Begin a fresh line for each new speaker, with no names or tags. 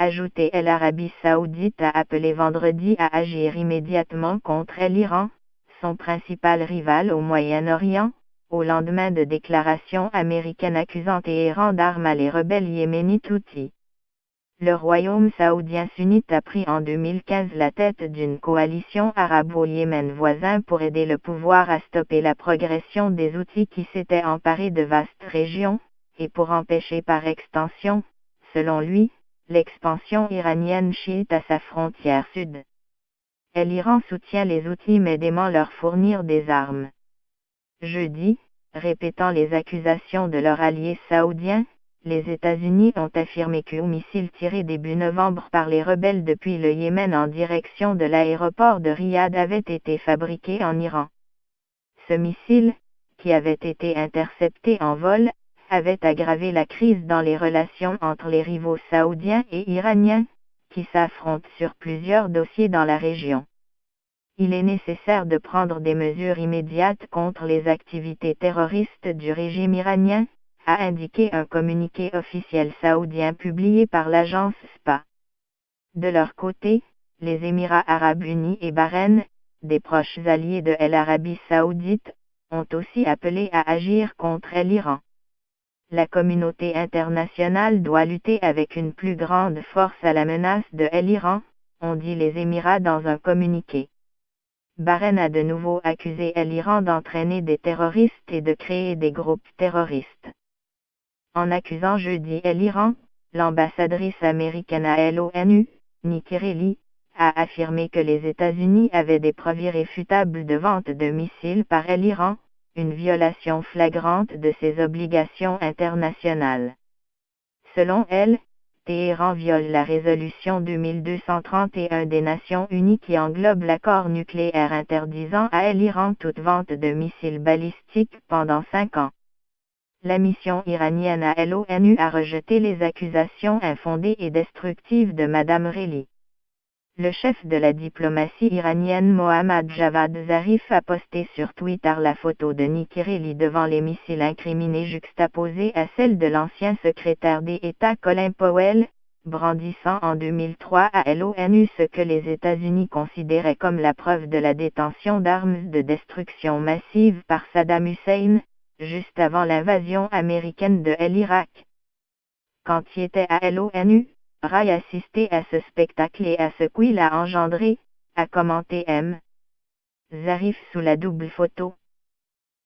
Ajoutez l'Arabie Saoudite a appelé vendredi à agir immédiatement contre l'Iran, son principal rival au Moyen-Orient, au lendemain de déclarations américaines accusant Téhéran d'armes les rebelles yéménites Houthis. Le royaume saoudien sunnite a pris en 2015 la tête d'une coalition arabo-yémen voisin pour aider le pouvoir à stopper la progression des Houthis qui s'étaient emparés de vastes régions, et pour empêcher par extension, selon lui, l'expansion iranienne chiite à sa frontière sud. L'Iran soutient les Houthis mais dément leur fournir des armes. Jeudi, répétant les accusations de leur allié saoudien, les États-Unis ont affirmé qu'un missile tiré début novembre par les rebelles depuis le Yémen en direction de l'aéroport de Riyad avait été fabriqué en Iran. Ce missile, qui avait été intercepté en vol, avait aggravé la crise dans les relations entre les rivaux saoudiens et iraniens, qui s'affrontent sur plusieurs dossiers dans la région. Il est nécessaire de prendre des mesures immédiates contre les activités terroristes du régime iranien, a indiqué un communiqué officiel saoudien publié par l'agence SPA. De leur côté, les Émirats arabes unis et Bahreïn, des proches alliés de l'Arabie saoudite, ont aussi appelé à agir contre l'Iran. La communauté internationale doit lutter avec une plus grande force à la menace de l'Iran, ont dit les Émirats dans un communiqué. Bahreïn a de nouveau accusé l'Iran d'entraîner des terroristes et de créer des groupes terroristes. En accusant jeudi l'Iran, l'ambassadrice américaine à l'ONU, Nikki Haley, a affirmé que les États-Unis avaient des preuves irréfutables de vente de missiles par l'Iran, une violation flagrante de ses obligations internationales. Selon elle, Téhéran viole la résolution 2231 des Nations Unies qui englobe l'accord nucléaire interdisant à l'Iran toute vente de missiles balistiques pendant 5 ans. La mission iranienne à l'ONU a rejeté les accusations infondées et destructives de Mme Haley. Le chef de la diplomatie iranienne Mohammad Javad Zarif a posté sur Twitter la photo de Nikki Haley devant les missiles incriminés juxtaposés à celle de l'ancien secrétaire d'État Colin Powell, brandissant en 2003 à l'ONU ce que les États-Unis considéraient comme la preuve de la détention d'armes de destruction massive par Saddam Hussein, juste avant l'invasion américaine de l'Irak. Quand il était à l'ONU, Rai assisté à ce spectacle et à ce qu'il a engendré, a commenté M. Zarif sous la double photo.